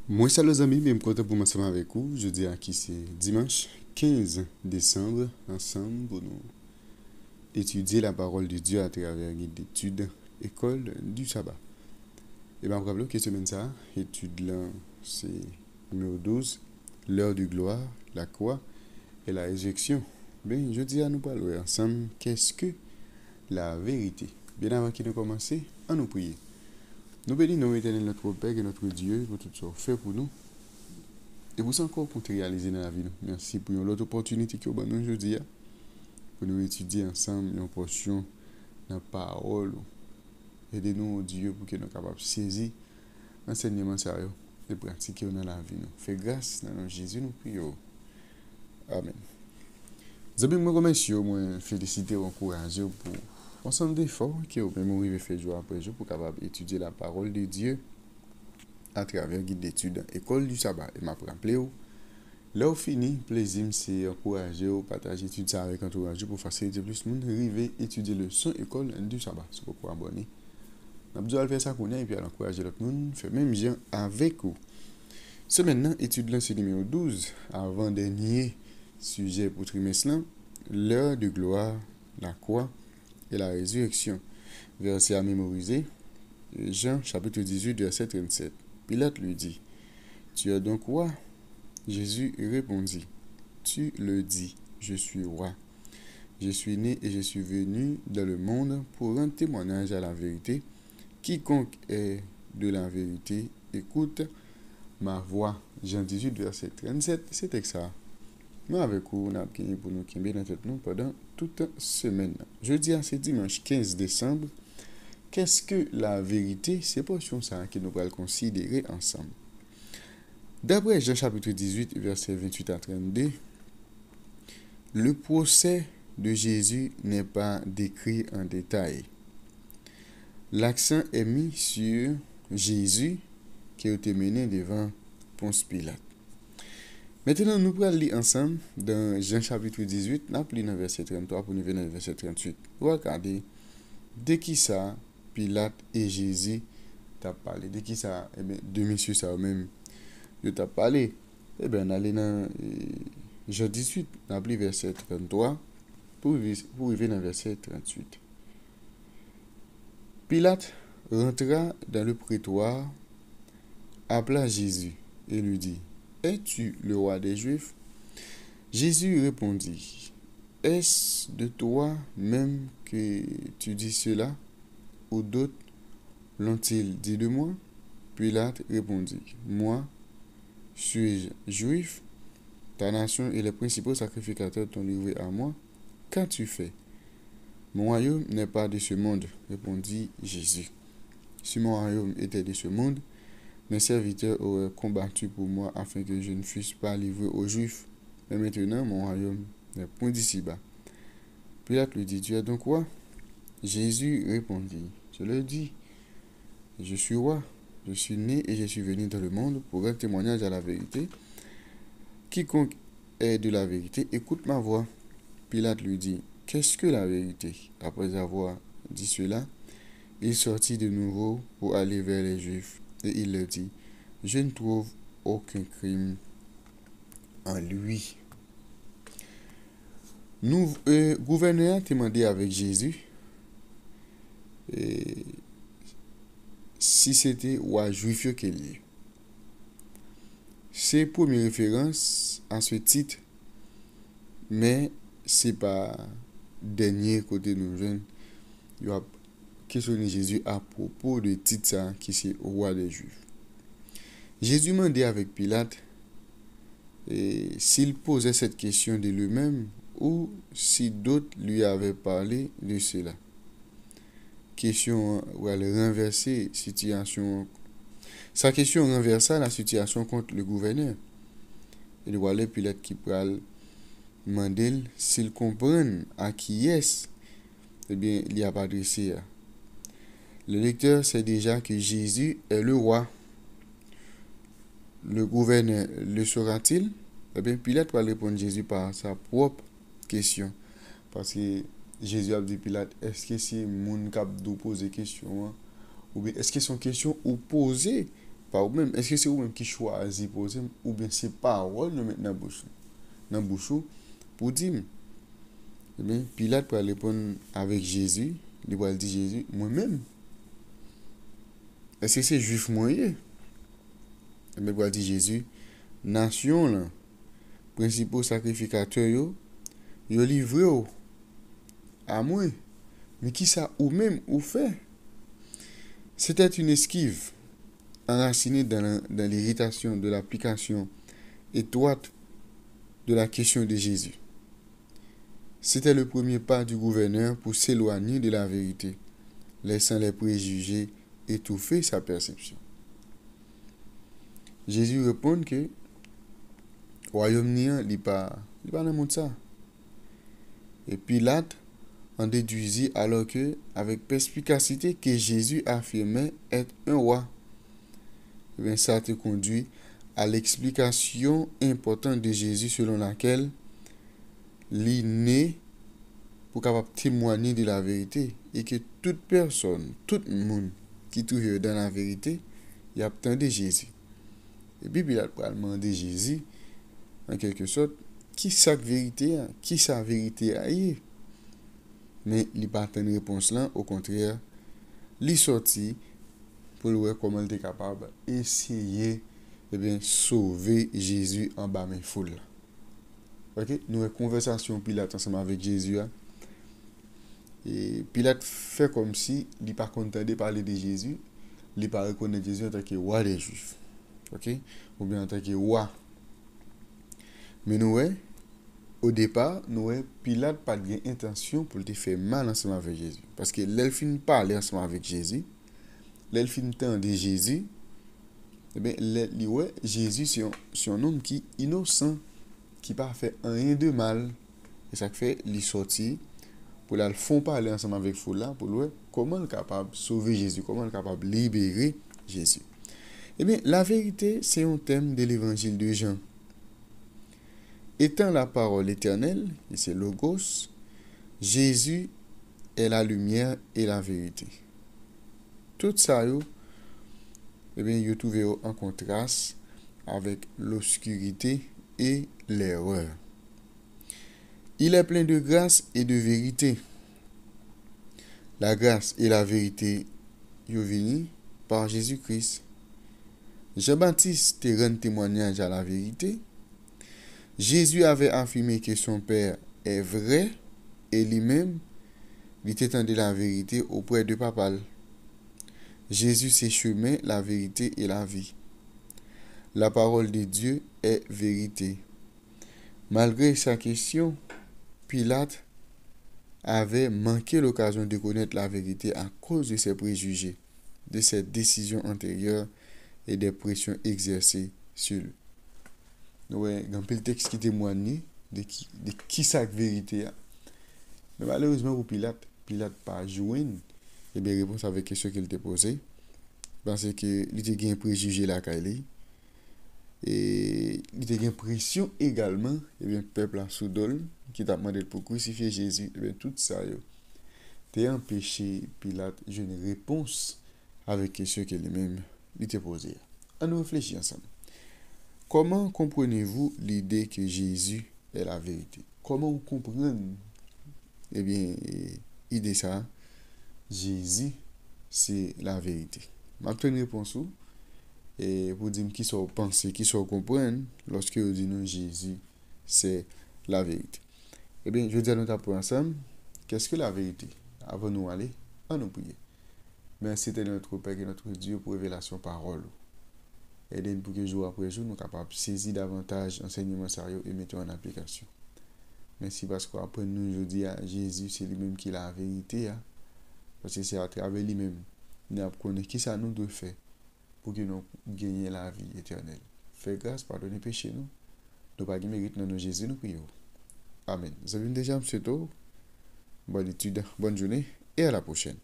Moi, salut les amis, bien content pour m'ensemble avec vous. Je dis à qui c'est dimanche 15 décembre, ensemble pour nous étudier la parole de Dieu à travers une guide d'études École du sabbat. Et bien, bravo, quelle semaine ça? Étude là, c'est numéro 12, l'heure de gloire, la croix et la résurrection. Bien, je dis à nous parler ensemble, qu'est-ce que la vérité? Bien avant qu'il ne commence, à nous prier. Nous bénissons éternel notre Père et notre Dieu pour tout ce qu'il fait pour nous. Et vous encore pour te réaliser dans la vie. Merci pour l'autre opportunité que vous avez aujourd'hui pour nous étudier ensemble une portion de la parole. Aidez-nous, Dieu, pour que nous soyons capables de saisir l'enseignement sérieux et pratiquer dans la vie. Fais grâce dans le nom de Jésus, nous prions. Amen. Vous avez me remercier, moi féliciter, encourager pour ensemble d'efforts que vous même arrivé faire jour après jour pour capable étudier la parole de Dieu à travers guide d'études École du sabbat. Et m'a rappelé là où fini, plaisir, c'est encourager ou partager études ça avec entourage pour faciliter plus de monde arriver étudier le son école du sabbat. C'est pourquoi abonner. On a besoin de faire ça qu'on et puis encourager l'autre monde, faire même bien avec vous. Ce maintenant, étude là c'est numéro 12, avant-dernier sujet pour trimestre là, l'heure de gloire, la croix et la résurrection. Verset à mémoriser, Jean chapitre 18, verset 37. Pilate lui dit, tu es donc roi? Jésus répondit, tu le dis, je suis roi. Je suis né et je suis venu dans le monde pour rendre témoignage à la vérité. Quiconque est de la vérité, écoute ma voix. Jean 18, verset 37, c'était ça. Nous avec vous, on a gagné pour nous qui dans tête nous pendant toute semaine. Jeudi à ce dimanche 15 décembre, qu'est-ce que la vérité? C'est portion ça que nous allons considérer ensemble. D'après Jean chapitre 18, verset 28 à 32, le procès de Jésus n'est pas décrit en détail. L'accent est mis sur Jésus qui a été mené devant Ponce Pilate. Maintenant, nous allons lire ensemble dans Jean chapitre 18, nous allons dans verset 33 pour nous venir dans verset 38. Regardez, de qui ça, Pilate et Jésus t'as parlé. De qui ça, deux messieurs ça même. Je t'ai parlé, on allait dans Jean 18, on a pris verset 33 pour arriver dans verset 38. Pilate rentra dans le prétoire, appela Jésus et lui dit, es-tu le roi des Juifs? Jésus répondit, est-ce de toi même que tu dis cela, ou d'autres l'ont-ils dit de moi? Pilate répondit, moi, suis-je juif? Ta nation et les principaux sacrificateurs t'ont livré à moi. Qu'as-tu fait? Mon royaume n'est pas de ce monde, répondit Jésus. Si mon royaume était de ce monde, mes serviteurs auraient combattu pour moi afin que je ne fusse pas livré aux Juifs. Mais maintenant, mon royaume n'est point d'ici-bas. Pilate lui dit, tu es donc roi? Jésus répondit, je le dis, je suis roi. Je suis né et je suis venu dans le monde pour rendre témoignage à la vérité. Quiconque est de la vérité, écoute ma voix. Pilate lui dit, qu'est-ce que la vérité? Après avoir dit cela, il sortit de nouveau pour aller vers les Juifs. Et il leur dit, je ne trouve aucun crime en lui. Nous, gouverneur a demandé avec Jésus si c'était roi juif qu'il est. C'est première référence à ce titre, mais c'est pas dernier côté nous jeunes. Il y a questionné Jésus à propos de titre ça qui c'est roi des Juifs. Jésus demandait avec Pilate s'il posait cette question de lui-même ou si d'autres lui avaient parlé de cela. Question où elle renverser situation. Sa question renversa la situation contre le gouverneur. Et voilà Pilate qui pral demander s'il comprend à qui est, eh bien, il y a pas adressé. Le lecteur sait déjà que Jésus est le roi. Le gouverneur le saura-t-il? Eh bien, Pilate va répondre Jésus par sa propre question. Parce que Jésus a dit Pilate, est-ce que c'est mon cap de poser question? Ou bien est-ce que son question ou posée par vous-même. Est-ce que c'est vous-même qui choisit pour dire, ou bien c'est parole nous mettre dans la bouche pour dire? Eh bien, Pilate pour répondre avec Jésus, il va dire Jésus, moi-même. Est-ce que c'est juif moyen? Eh bien, il va dire Jésus, nation là, principaux sacrificateurs yo livré à moi. Mais qui ça ou même ou fait? C'était une esquive enracinée dans l'irritation de l'application étroite de la question de Jésus. C'était le premier pas du gouverneur pour s'éloigner de la vérité, laissant les préjugés étouffer sa perception. Jésus répond que royaume niant n'est pas dans le monde ça. Et Pilate en déduisit alors que, avec perspicacité, que Jésus affirmait être un roi. Et bien, ça te conduit à l'explication importante de Jésus selon laquelle l'inné pour capable témoigner de la vérité et que toute personne, tout le monde qui trouve dans la vérité, il attend de Jésus. Et puis Pilate va demander Jésus, en quelque sorte, qui sa vérité, qui sa vérité est. Mais il n'a pas une réponse là, au contraire, il sorti pour voir comment il est capable d'essayer de sauver Jésus en bas de foule. Ok? Nous avons une conversation Pilate ensemble avec Jésus. Et Pilate fait comme si il n'est pas content de parler de Jésus, il n'est pas reconnaît Jésus en tant que roi des Juifs. Ok? Ou bien en tant que roi. Mais nous, au départ, Pilate n'a pas d'intention pour te faire mal ensemble avec Jésus. Parce que l'elfine parle ensemble avec Jésus, l'elfine tend de Jésus, eh bien, Jésus, c'est un homme qui est innocent, qui n'a pas fait rien de mal. Et ça fait, il est sorti pour le fond parler ensemble avec vous là, pour voir comment il est capable de sauver Jésus, comment il est capable de libérer Jésus. Eh bien, la vérité, c'est un thème de l'évangile de Jean. Étant la parole éternelle, et c'est Logos, Jésus est la lumière et la vérité. Tout ça, eh bien, vous trouvez en contraste avec l'obscurité et l'erreur. Il est plein de grâce et de vérité. La grâce et la vérité sont venues par Jésus-Christ. Jean-Baptiste te rend témoignage à la vérité. Jésus avait affirmé que son Père est vrai et lui-même, il t'étendait la vérité auprès de Papa. Jésus, c'est chemin, la vérité et la vie. La parole de Dieu est vérité. Malgré sa question, Pilate avait manqué l'occasion de connaître la vérité à cause de ses préjugés, de ses décisions antérieures et des pressions exercées sur lui. Ouais, il y a un texte qui témoigne de qui sa vérité. Mais malheureusement pour Pilate n'a pas joué et bien réponse avec question qu'il t'a posée. Parce que il a un préjugé là et il a une pression également et bien peuple à Soudol qui t'a demandé pour crucifier Jésus et bien tout ça t'a empêché Pilate de une réponse avec question qu'il lui-même il t'a posée. On nous réfléchit ensemble. Comment comprenez-vous l'idée que Jésus est la vérité? Comment vous comprenez eh bien l'idée ça Jésus c'est la vérité. Je vais une réponse et pour dire qui sont pensés, qui sont comprendre lorsque vous dites non Jésus c'est la vérité. Eh bien, je vais dire nous t'apprendre ensemble qu'est-ce que la vérité. Avant nous aller, on nous prier. Merci de notre Père et notre Dieu pour révélation parole. Aidez-nous pour que jour après jour nous capables de saisir davantage enseignement sérieux et mettre en application. Merci parce qu'après nous aujourd'hui à Jésus c'est lui-même qui est la vérité. Parce que c'est à travers lui-même nous apprenons qui ça nous doit faire pour que nous gagnions la vie éternelle. Fais grâce, pardonnez péché nous. Nous pas mérite dans nos Jésus nous prions. Amen. Vous avez déjà M. Bonne étude, bonne journée et à la prochaine.